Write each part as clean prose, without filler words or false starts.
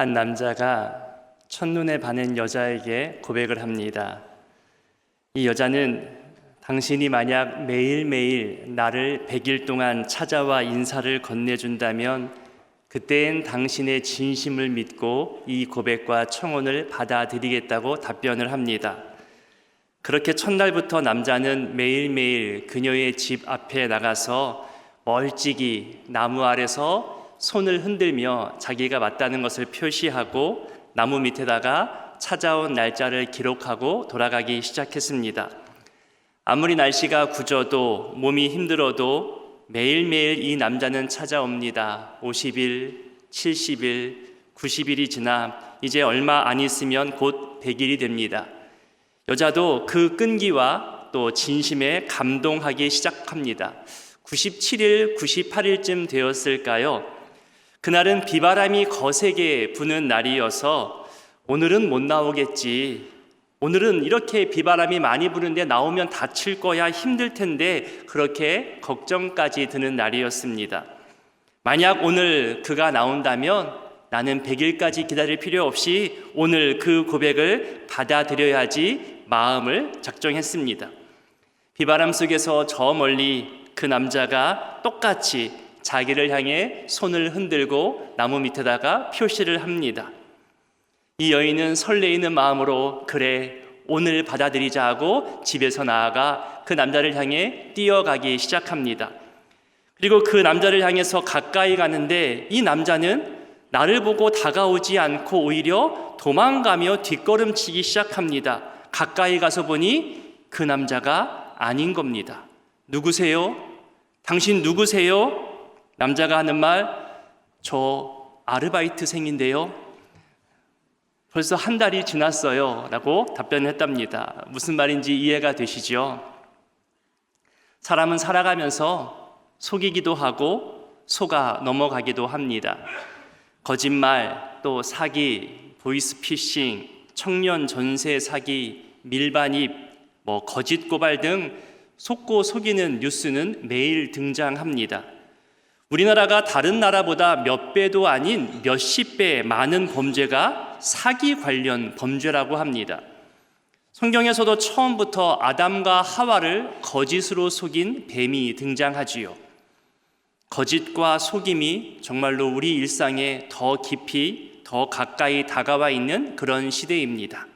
한 남자가 첫눈에 반한 여자에게 고백을 합니다. 이 여자는 당신이 만약 매일매일 나를 100일 동안 찾아와 인사를 건네준다면 그때엔 당신의 진심을 믿고 이 고백과 청혼을 받아들이겠다고 답변을 합니다. 그렇게 첫날부터 남자는 매일매일 그녀의 집 앞에 나가서 멀찍이 나무 아래서 손을 흔들며 자기가 맞다는 것을 표시하고 나무 밑에다가 찾아온 날짜를 기록하고 돌아가기 시작했습니다. 아무리 날씨가 굳어도 몸이 힘들어도 매일매일 이 남자는 찾아옵니다. 50일, 70일, 90일이 지나 이제 얼마 안 있으면 곧 100일이 됩니다. 여자도 그 끈기와 또 진심에 감동하기 시작합니다. 97일, 98일쯤 되었을까요? 그날은 비바람이 거세게 부는 날이어서 오늘은 못 나오겠지. 오늘은 이렇게 비바람이 많이 부는데 나오면 다칠 거야, 힘들 텐데 그렇게 걱정까지 드는 날이었습니다. 만약 오늘 그가 나온다면 나는 100일까지 기다릴 필요 없이 오늘 그 고백을 받아들여야지 마음을 작정했습니다. 비바람 속에서 저 멀리 그 남자가 똑같이 자기를 향해 손을 흔들고 나무 밑에다가 표시를 합니다. 이 여인은 설레이는 마음으로 그래 오늘 받아들이자 하고 집에서 나아가 그 남자를 향해 뛰어가기 시작합니다. 그리고 그 남자를 향해서 가까이 가는데 이 남자는 나를 보고 다가오지 않고 오히려 도망가며 뒷걸음치기 시작합니다. 가까이 가서 보니 그 남자가 아닌 겁니다. 누구세요? 당신 누구세요? 남자가 하는 말, 저 아르바이트생인데요. 벌써 한 달이 지났어요 라고 답변했답니다. 무슨 말인지 이해가 되시죠? 사람은 살아가면서 속이기도 하고 속아 넘어가기도 합니다. 거짓말, 또 사기, 보이스피싱, 청년 전세 사기, 밀반입, 거짓 고발 등 속고 속이는 뉴스는 매일 등장합니다. 우리나라가 다른 나라보다 몇 배도 아닌 몇십 배 많은 범죄가 사기 관련 범죄라고 합니다. 성경에서도 처음부터 아담과 하와를 거짓으로 속인 뱀이 등장하지요. 거짓과 속임이 정말로 우리 일상에 더 깊이, 더 가까이 다가와 있는 그런 시대입니다.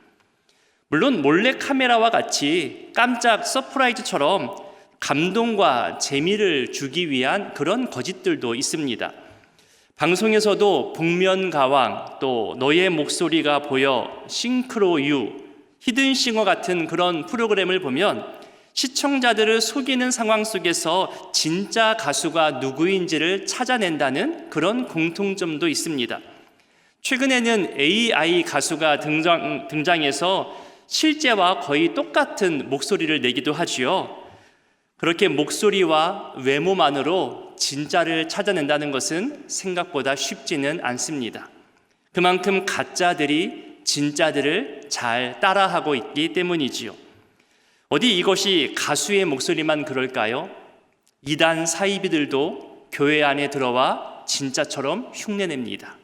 물론 몰래카메라와 같이 깜짝 서프라이즈처럼 감동과 재미를 주기 위한 그런 거짓들도 있습니다. 방송에서도 복면가왕, 또 너의 목소리가 보여, 싱크로유, 히든싱어 같은 그런 프로그램을 보면 시청자들을 속이는 상황 속에서 진짜 가수가 누구인지를 찾아낸다는 그런 공통점도 있습니다. 최근에는 AI 가수가 등장해서 실제와 거의 똑같은 목소리를 내기도 하지요. 그렇게 목소리와 외모만으로 진짜를 찾아낸다는 것은 생각보다 쉽지는 않습니다. 그만큼 가짜들이 진짜들을 잘 따라하고 있기 때문이지요. 어디 이것이 가수의 목소리만 그럴까요? 이단 사이비들도 교회 안에 들어와 진짜처럼 흉내냅니다.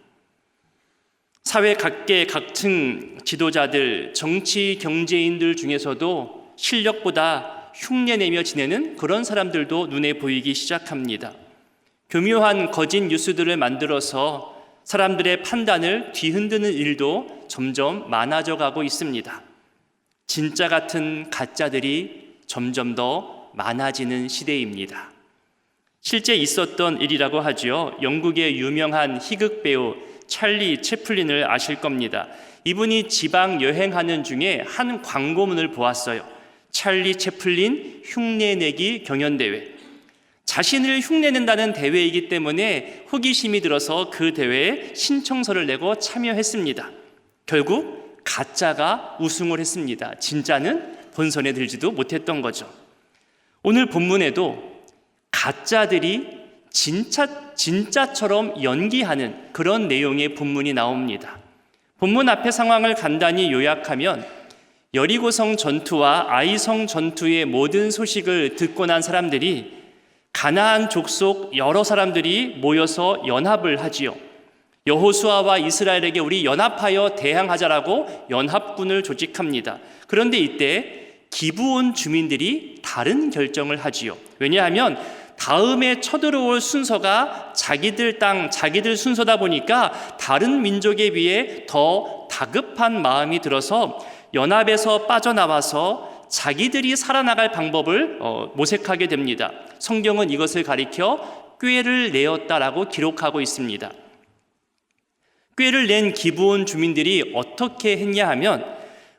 사회 각계 각층 지도자들, 정치 경제인들 중에서도 실력보다 흉내내며 지내는 그런 사람들도 눈에 보이기 시작합니다. 교묘한 거짓 뉴스들을 만들어서 사람들의 판단을 뒤흔드는 일도 점점 많아져 가고 있습니다. 진짜 같은 가짜들이 점점 더 많아지는 시대입니다. 실제 있었던 일이라고 하죠. 영국의 유명한 희극 배우 찰리 채플린을 아실 겁니다. 이분이 지방 여행하는 중에 한 광고문을 보았어요. 찰리 채플린 흉내내기 경연대회. 자신을 흉내낸다는 대회이기 때문에 호기심이 들어서 그 대회에 신청서를 내고 참여했습니다. 결국 가짜가 우승을 했습니다. 진짜는 본선에 들지도 못했던 거죠. 오늘 본문에도 가짜들이 진짜처럼 연기하는 그런 내용의 본문이 나옵니다. 본문 앞의 상황을 간단히 요약하면 여리고성 전투와 아이성 전투의 모든 소식을 듣고 난 사람들이 가나안 족속 여러 사람들이 모여서 연합을 하지요. 여호수아와 이스라엘에게 우리 연합하여 대항하자라고 연합군을 조직합니다. 그런데 이때 기브온 주민들이 다른 결정을 하지요. 왜냐하면 다음에 쳐들어올 순서가 자기들 땅, 자기들 순서다 보니까 다른 민족에 비해 더 다급한 마음이 들어서 연합에서 빠져나와서 자기들이 살아나갈 방법을 모색하게 됩니다. 성경은 이것을 가리켜 꾀를 내었다라고 기록하고 있습니다. 꾀를 낸 기브온 주민들이 어떻게 했냐 하면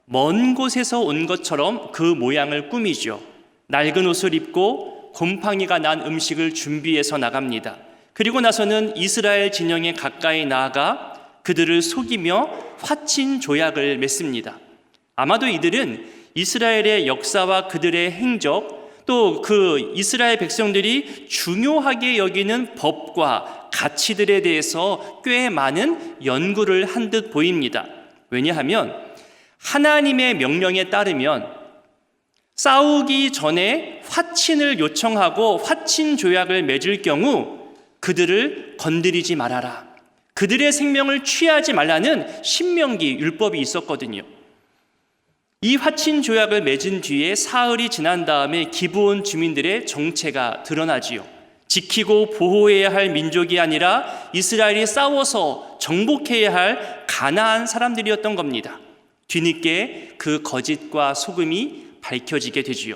먼 곳에서 온 것처럼 그 모양을 꾸미죠. 낡은 옷을 입고 곰팡이가 난 음식을 준비해서 나갑니다. 그리고 나서는 이스라엘 진영에 가까이 나아가 그들을 속이며 화친 조약을 맺습니다. 아마도 이들은 이스라엘의 역사와 그들의 행적, 또 그 이스라엘 백성들이 중요하게 여기는 법과 가치들에 대해서 꽤 많은 연구를 한 듯 보입니다. 왜냐하면 하나님의 명령에 따르면 싸우기 전에 화친을 요청하고 화친 조약을 맺을 경우 그들을 건드리지 말아라, 그들의 생명을 취하지 말라는 신명기 율법이 있었거든요. 이 화친 조약을 맺은 뒤에 사흘이 지난 다음에 기브온 주민들의 정체가 드러나지요. 지키고 보호해야 할 민족이 아니라 이스라엘이 싸워서 정복해야 할 가나안 사람들이었던 겁니다. 뒤늦게 그 거짓과 속음이 밝혀지게 되지요.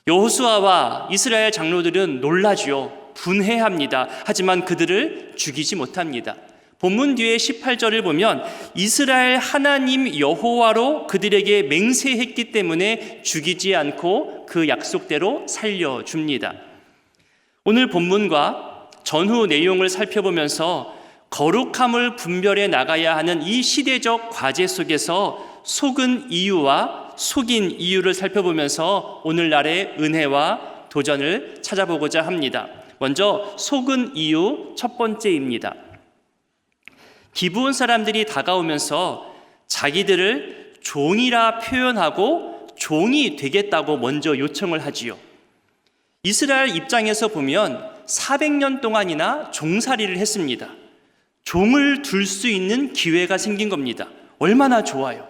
여호수아와 이스라엘 장로들은 놀라지요. 분해합니다. 하지만 그들을 죽이지 못합니다. 본문 뒤에 18절을 보면 이스라엘 하나님 여호와로 그들에게 맹세했기 때문에 죽이지 않고 그 약속대로 살려줍니다. 오늘 본문과 전후 내용을 살펴보면서 거룩함을 분별해 나가야 하는 이 시대적 과제 속에서 속은 이유와 속인 이유를 살펴보면서 오늘날의 은혜와 도전을 찾아보고자 합니다. 먼저 속은 이유 첫 번째입니다. 기브온 사람들이 다가오면서 자기들을 종이라 표현하고 종이 되겠다고 먼저 요청을 하지요. 이스라엘 입장에서 보면 400년 동안이나 종살이를 했습니다. 종을 둘 수 있는 기회가 생긴 겁니다. 얼마나 좋아요.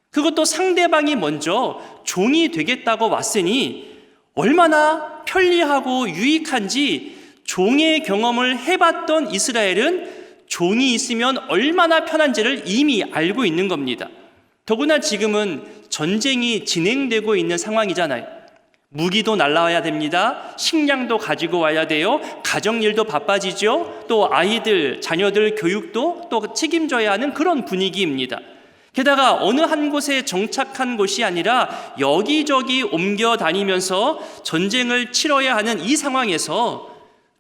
그것도 상대방이 먼저 종이 되겠다고 왔으니 얼마나 편리하고 유익한지 종의 경험을 해봤던 이스라엘은 종이 있으면 얼마나 편한지를 이미 알고 있는 겁니다. 더구나 지금은 전쟁이 진행되고 있는 상황이잖아요. 무기도 날라와야 됩니다. 식량도 가지고 와야 돼요. 가정일도 바빠지죠. 또 아이들, 자녀들 교육도 또 책임져야 하는 그런 분위기입니다. 게다가 어느 한 곳에 정착한 곳이 아니라 여기저기 옮겨 다니면서 전쟁을 치러야 하는 이 상황에서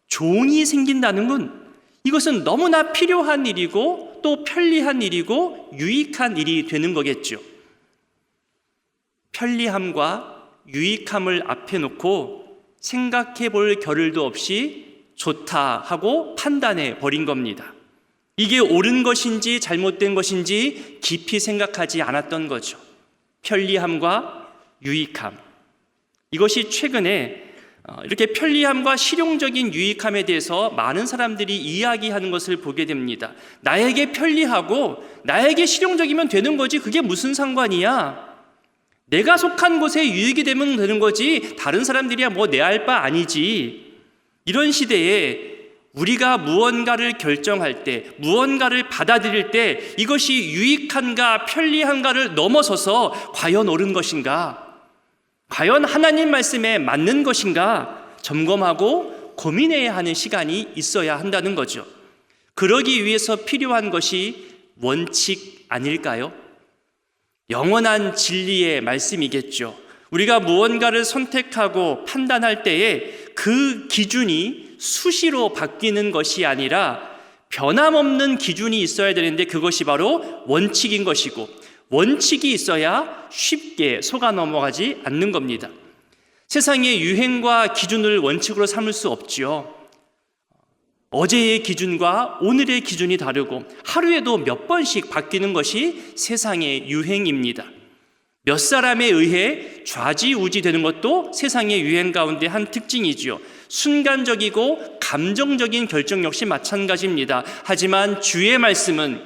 종이 생긴다는 건 이것은 너무나 필요한 일이고 또 편리한 일이고 유익한 일이 되는 거겠죠. 편리함과 유익함을 앞에 놓고 생각해 볼 겨를도 없이 좋다 하고 판단해 버린 겁니다. 이게 옳은 것인지 잘못된 것인지 깊이 생각하지 않았던 거죠. 편리함과 유익함. 이것이 최근에 이렇게 편리함과 실용적인 유익함에 대해서 많은 사람들이 이야기하는 것을 보게 됩니다. 나에게 편리하고 나에게 실용적이면 되는 거지 그게 무슨 상관이야. 내가 속한 곳에 유익이 되면 되는 거지 다른 사람들이야 뭐 내 알 바 아니지. 이런 시대에 우리가 무언가를 결정할 때, 무언가를 받아들일 때 이것이 유익한가 편리한가를 넘어서서 과연 옳은 것인가, 과연 하나님 말씀에 맞는 것인가 점검하고 고민해야 하는 시간이 있어야 한다는 거죠. 그러기 위해서 필요한 것이 원칙 아닐까요? 영원한 진리의 말씀이겠죠. 우리가 무언가를 선택하고 판단할 때에 그 기준이 수시로 바뀌는 것이 아니라 변함없는 기준이 있어야 되는데 그것이 바로 원칙인 것이고 원칙이 있어야 쉽게 속아 넘어가지 않는 겁니다. 세상의 유행과 기준을 원칙으로 삼을 수 없지요. 어제의 기준과 오늘의 기준이 다르고 하루에도 몇 번씩 바뀌는 것이 세상의 유행입니다. 몇 사람에 의해 좌지우지 되는 것도 세상의 유행 가운데 한 특징이지요. 순간적이고 감정적인 결정 역시 마찬가지입니다. 하지만 주의 말씀은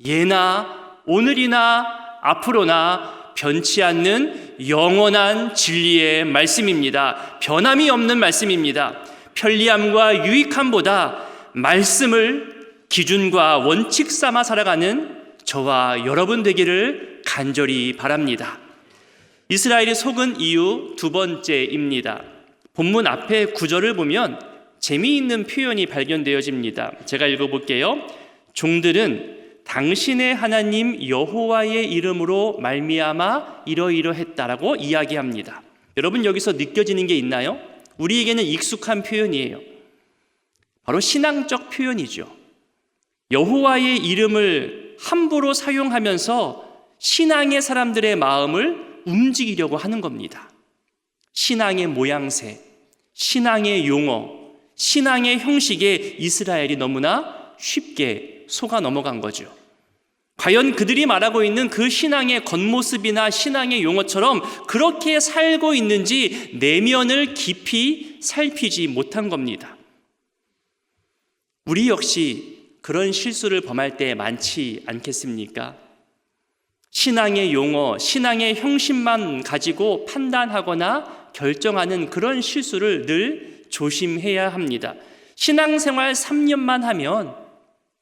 예나 오늘이나 앞으로나 변치 않는 영원한 진리의 말씀입니다. 변함이 없는 말씀입니다. 편리함과 유익함보다 말씀을 기준과 원칙 삼아 살아가는 저와 여러분 되기를 간절히 바랍니다. 이스라엘이 속은 이유 두 번째입니다. 본문 앞에 구절을 보면 재미있는 표현이 발견되어집니다. 제가 읽어볼게요. 종들은 당신의 하나님 여호와의 이름으로 말미암아 이러이러했다라고 이야기합니다. 여러분 여기서 느껴지는 게 있나요? 우리에게는 익숙한 표현이에요. 바로 신앙적 표현이죠. 여호와의 이름을 함부로 사용하면서 신앙의 사람들의 마음을 움직이려고 하는 겁니다. 신앙의 모양새, 신앙의 용어, 신앙의 형식에 이스라엘이 너무나 쉽게 속아 넘어간 거죠. 과연 그들이 말하고 있는 그 신앙의 겉모습이나 신앙의 용어처럼 그렇게 살고 있는지 내면을 깊이 살피지 못한 겁니다. 우리 역시 그런 실수를 범할 때 많지 않겠습니까? 신앙의 용어, 신앙의 형식만 가지고 판단하거나 결정하는 그런 실수를 늘 조심해야 합니다. 신앙생활 3년만 하면,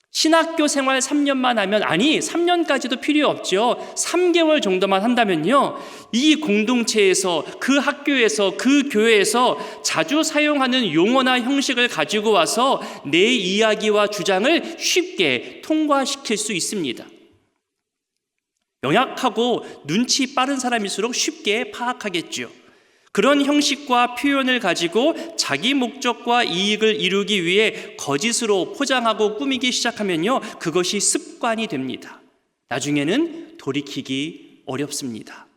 신학교 생활 3년만 하면, 아니 3년까지도 필요 없죠. 3개월 정도만 한다면요, 이 공동체에서, 그 학교에서, 그 교회에서 자주 사용하는 용어나 형식을 가지고 와서 내 이야기와 주장을 쉽게 통과시킬 수 있습니다. 영약하고 눈치 빠른 사람일수록 쉽게 파악하겠죠. 그런 형식과 표현을 가지고 자기 목적과 이익을 이루기 위해 거짓으로 포장하고 꾸미기 시작하면요, 그것이 습관이 됩니다. 나중에는 돌이키기 어렵습니다.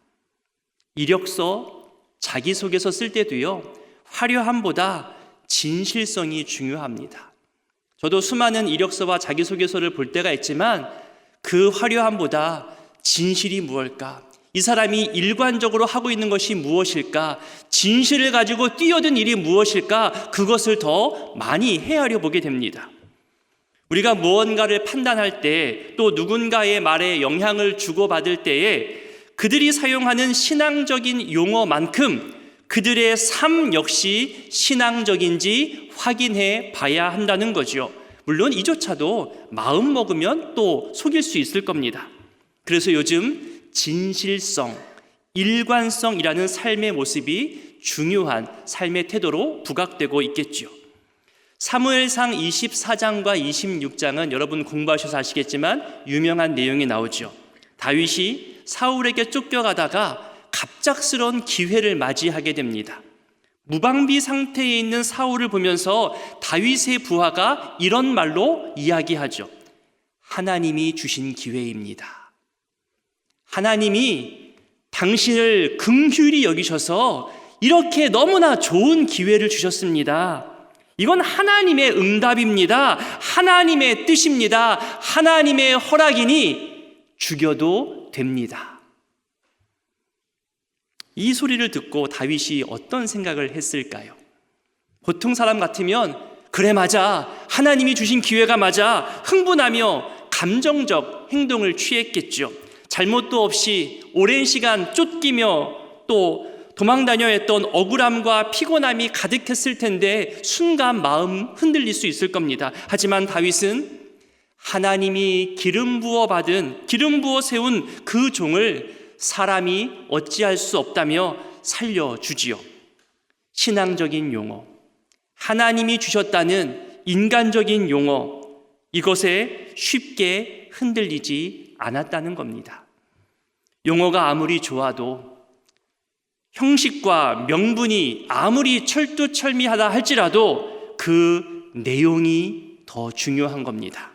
이력서, 자기소개서 쓸 때도요, 화려함보다 진실성이 중요합니다. 저도 수많은 이력서와 자기소개서를 볼 때가 있지만 그 화려함보다 진실이 무엇일까? 이 사람이 일관적으로 하고 있는 것이 무엇일까? 진실을 가지고 뛰어든 일이 무엇일까? 그것을 더 많이 헤아려 보게 됩니다. 우리가 무언가를 판단할 때, 또 누군가의 말에 영향을 주고받을 때에 그들이 사용하는 신앙적인 용어만큼 그들의 삶 역시 신앙적인지 확인해 봐야 한다는 거죠. 물론 이조차도 마음 먹으면 또 속일 수 있을 겁니다. 그래서 요즘 진실성, 일관성이라는 삶의 모습이 중요한 삶의 태도로 부각되고 있겠죠. 사무엘상 24장과 26장은 여러분 공부하셔서 아시겠지만 유명한 내용이 나오죠. 다윗이 사울에게 쫓겨가다가 갑작스러운 기회를 맞이하게 됩니다. 무방비 상태에 있는 사울을 보면서 다윗의 부하가 이런 말로 이야기하죠. 하나님이 주신 기회입니다. 하나님이 당신을 긍휼히 여기셔서 이렇게 너무나 좋은 기회를 주셨습니다. 이건 하나님의 응답입니다. 하나님의 뜻입니다. 하나님의 허락이니 죽여도 됩니다. 이 소리를 듣고 다윗이 어떤 생각을 했을까요? 보통 사람 같으면 그래 맞아, 하나님이 주신 기회가 맞아, 흥분하며 감정적 행동을 취했겠죠. 잘못도 없이 오랜 시간 쫓기며 또 도망다녀 했던 억울함과 피곤함이 가득했을 텐데 순간 마음 흔들릴 수 있을 겁니다. 하지만 다윗은 하나님이 기름 부어 세운 그 종을 사람이 어찌할 수 없다며 살려주지요. 신앙적인 용어, 하나님이 주셨다는 인간적인 용어, 이것에 쉽게 흔들리지 않았다는 겁니다. 용어가 아무리 좋아도, 형식과 명분이 아무리 철두철미하다 할지라도 그 내용이 더 중요한 겁니다.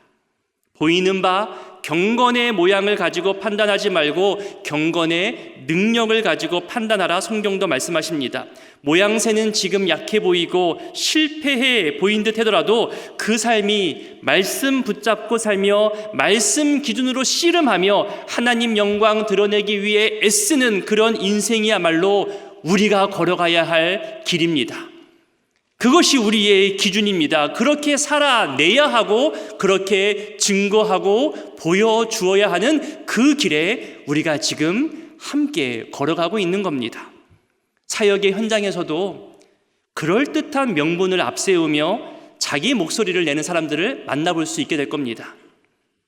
보이는 바 경건의 모양을 가지고 판단하지 말고 경건의 능력을 가지고 판단하라, 성경도 말씀하십니다. 모양새는 지금 약해 보이고 실패해 보인 듯 하더라도 그 삶이 말씀 붙잡고 살며 말씀 기준으로 씨름하며 하나님 영광 드러내기 위해 애쓰는 그런 인생이야말로 우리가 걸어가야 할 길입니다. 그것이 우리의 기준입니다. 그렇게 살아내야 하고 그렇게 증거하고 보여주어야 하는 그 길에 우리가 지금 함께 걸어가고 있는 겁니다. 사역의 현장에서도 그럴듯한 명분을 앞세우며 자기 목소리를 내는 사람들을 만나볼 수 있게 될 겁니다.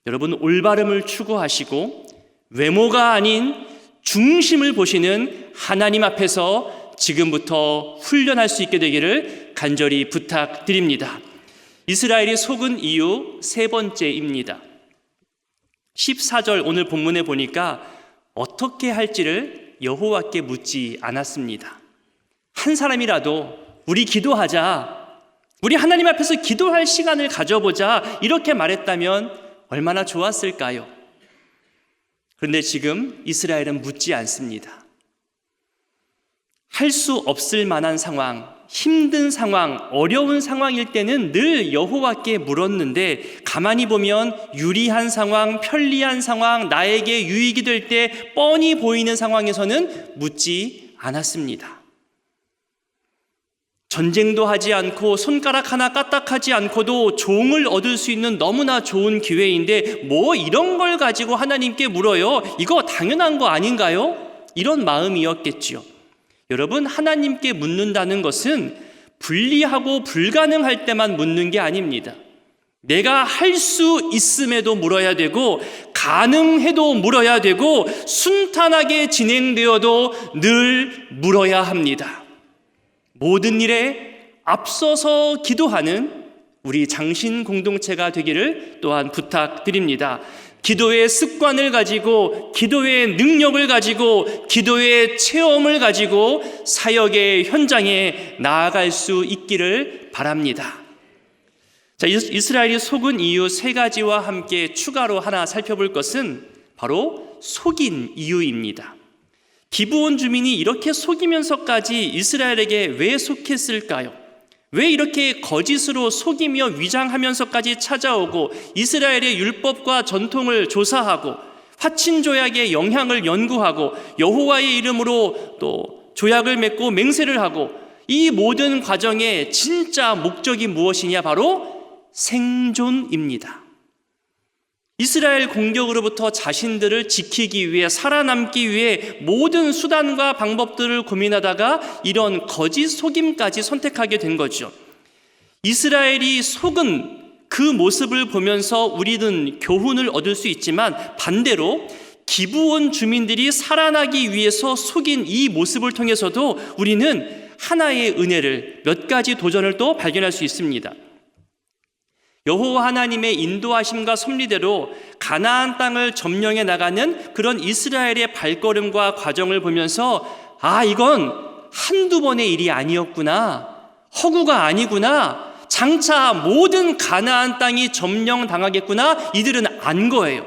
여러분, 올바름을 추구하시고 외모가 아닌 중심을 보시는 하나님 앞에서 지금부터 훈련할 수 있게 되기를 간절히 부탁드립니다. 이스라엘이 속은 이유 세 번째입니다. 14절 오늘 본문에 보니까 어떻게 할지를 여호와께 묻지 않았습니다. 한 사람이라도 우리 기도하자, 우리 하나님 앞에서 기도할 시간을 가져보자, 이렇게 말했다면 얼마나 좋았을까요? 그런데 지금 이스라엘은 묻지 않습니다. 할 수 없을 만한 상황, 힘든 상황, 어려운 상황일 때는 늘 여호와께 물었는데 가만히 보면 유리한 상황, 편리한 상황, 나에게 유익이 될 때 뻔히 보이는 상황에서는 묻지 않았습니다. 전쟁도 하지 않고 손가락 하나 까딱하지 않고도 종을 얻을 수 있는 너무나 좋은 기회인데 뭐 이런 걸 가지고 하나님께 물어요? 이거 당연한 거 아닌가요? 이런 마음이었겠지요. 여러분, 하나님께 묻는다는 것은 불리하고 불가능할 때만 묻는 게 아닙니다. 내가 할 수 있음에도 물어야 되고 가능해도 물어야 되고 순탄하게 진행되어도 늘 물어야 합니다. 모든 일에 앞서서 기도하는 우리 장신 공동체가 되기를 또한 부탁드립니다. 기도의 습관을 가지고, 기도의 능력을 가지고, 기도의 체험을 가지고 사역의 현장에 나아갈 수 있기를 바랍니다. 자, 이스라엘이 속은 이유 세 가지와 함께 추가로 하나 살펴볼 것은 바로 속인 이유입니다. 기브온 주민이 이렇게 속이면서까지 이스라엘에게 왜 속했을까요? 왜 이렇게 거짓으로 속이며 위장하면서까지 찾아오고 이스라엘의 율법과 전통을 조사하고 화친 조약의 영향을 연구하고 여호와의 이름으로 또 조약을 맺고 맹세를 하고 이 모든 과정의 진짜 목적이 무엇이냐? 바로 생존입니다. 이스라엘 공격으로부터 자신들을 지키기 위해, 살아남기 위해 모든 수단과 방법들을 고민하다가 이런 거짓 속임까지 선택하게 된 거죠. 이스라엘이 속은 그 모습을 보면서 우리는 교훈을 얻을 수 있지만 반대로 기브온 주민들이 살아나기 위해서 속인 이 모습을 통해서도 우리는 하나의 은혜를, 몇 가지 도전을 또 발견할 수 있습니다. 여호와 하나님의 인도하심과 섭리대로 가나안 땅을 점령해 나가는 그런 이스라엘의 발걸음과 과정을 보면서 이건 한두 번의 일이 아니었구나, 허구가 아니구나, 장차 모든 가나안 땅이 점령당하겠구나, 이들은 안 거예요.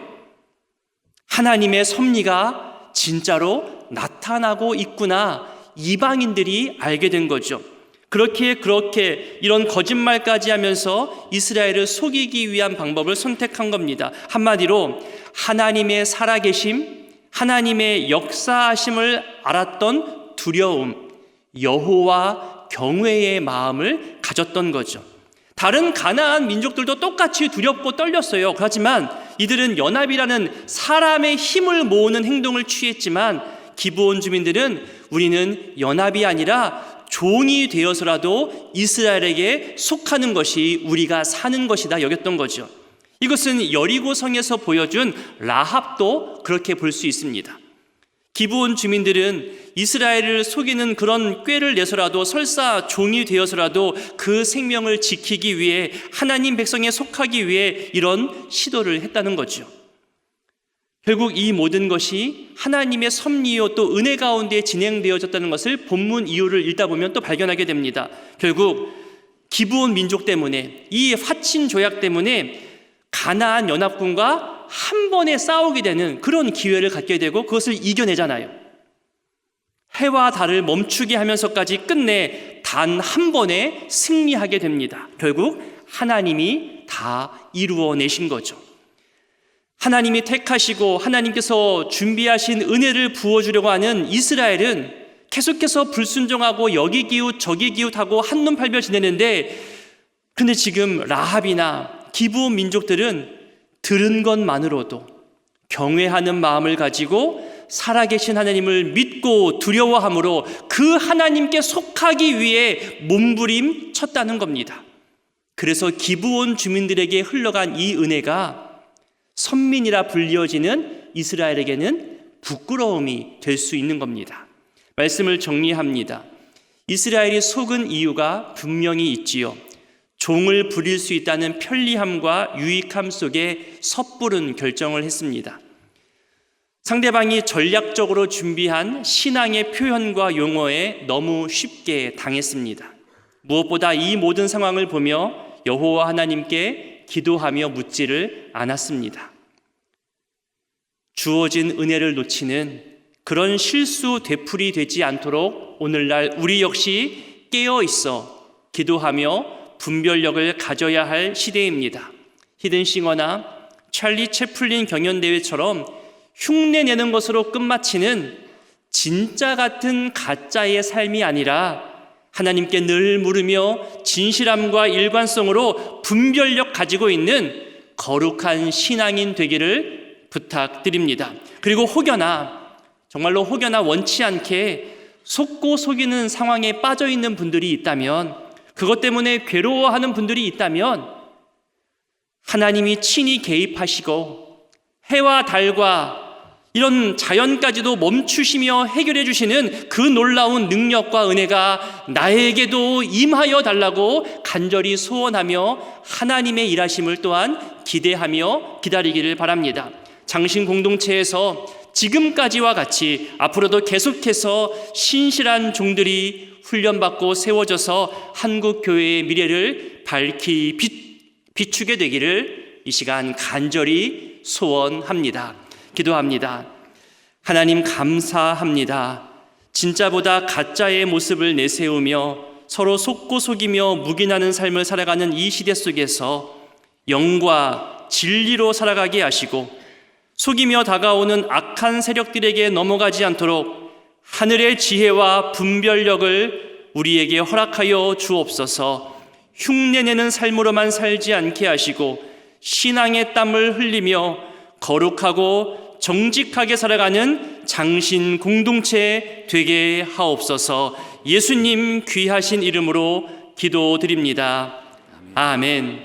하나님의 섭리가 진짜로 나타나고 있구나, 이방인들이 알게 된 거죠. 그렇게 이런 거짓말까지 하면서 이스라엘을 속이기 위한 방법을 선택한 겁니다. 한마디로 하나님의 살아계심, 하나님의 역사하심을 알았던 두려움, 여호와 경외의 마음을 가졌던 거죠. 다른 가나안 민족들도 똑같이 두렵고 떨렸어요. 하지만 이들은 연합이라는 사람의 힘을 모으는 행동을 취했지만 기브온 주민들은 우리는 연합이 아니라 종이 되어서라도 이스라엘에게 속하는 것이 우리가 사는 것이다 여겼던 거죠. 이것은 여리고성에서 보여준 라합도 그렇게 볼 수 있습니다. 기브온 주민들은 이스라엘을 속이는 그런 꾀를 내서라도, 설사 종이 되어서라도 그 생명을 지키기 위해, 하나님 백성에 속하기 위해 이런 시도를 했다는 거죠. 결국 이 모든 것이 하나님의 섭리요 또 은혜 가운데 진행되어졌다는 것을 본문 이유를 읽다 보면 또 발견하게 됩니다. 결국 기브온 민족 때문에, 이 화친 조약 때문에 가나안 연합군과 한 번에 싸우게 되는 그런 기회를 갖게 되고 그것을 이겨내잖아요. 해와 달을 멈추게 하면서까지 끝내 단 한 번에 승리하게 됩니다. 결국 하나님이 다 이루어내신 거죠. 하나님이 택하시고 하나님께서 준비하신 은혜를 부어주려고 하는 이스라엘은 계속해서 불순종하고 여기 기웃 저기 기웃하고 한눈 팔며 지내는데, 그런데 지금 라합이나 기브온 민족들은 들은 것만으로도 경외하는 마음을 가지고 살아계신 하나님을 믿고 두려워함으로 그 하나님께 속하기 위해 몸부림쳤다는 겁니다. 그래서 기브온 주민들에게 흘러간 이 은혜가 선민이라 불리어지는 이스라엘에게는 부끄러움이 될 수 있는 겁니다. 말씀을 정리합니다. 이스라엘이 속은 이유가 분명히 있지요. 종을 부릴 수 있다는 편리함과 유익함 속에 섣부른 결정을 했습니다. 상대방이 전략적으로 준비한 신앙의 표현과 용어에 너무 쉽게 당했습니다. 무엇보다 이 모든 상황을 보며 여호와 하나님께 기도하며 묻지를 않았습니다. 주어진 은혜를 놓치는 그런 실수 되풀이 되지 않도록 오늘날 우리 역시 깨어 있어 기도하며 분별력을 가져야 할 시대입니다. 히든싱어나 찰리 채플린 경연대회처럼 흉내내는 것으로 끝마치는 진짜 같은 가짜의 삶이 아니라 하나님께 늘 물으며 진실함과 일관성으로 분별력 가지고 있는 거룩한 신앙인 되기를 부탁드립니다. 그리고 정말로 혹여나 원치 않게 속고 속이는 상황에 빠져 있는 분들이 있다면, 그것 때문에 괴로워하는 분들이 있다면 하나님이 친히 개입하시고 해와 달과 이런 자연까지도 멈추시며 해결해 주시는 그 놀라운 능력과 은혜가 나에게도 임하여 달라고 간절히 소원하며 하나님의 일하심을 또한 기대하며 기다리기를 바랍니다. 장신 공동체에서 지금까지와 같이 앞으로도 계속해서 신실한 종들이 훈련받고 세워져서 한국 교회의 미래를 밝히 비추게 되기를 이 시간 간절히 소원합니다. 기도합니다. 하나님 감사합니다. 진짜보다 가짜의 모습을 내세우며 서로 속고 속이며 묵인하는 삶을 살아가는 이 시대 속에서 영과 진리로 살아가게 하시고 속이며 다가오는 악한 세력들에게 넘어가지 않도록 하늘의 지혜와 분별력을 우리에게 허락하여 주옵소서. 흉내내는 삶으로만 살지 않게 하시고 신앙의 땀을 흘리며 거룩하고 정직하게 살아가는 장신 공동체 되게 하옵소서. 예수님 귀하신 이름으로 기도드립니다. 아멘.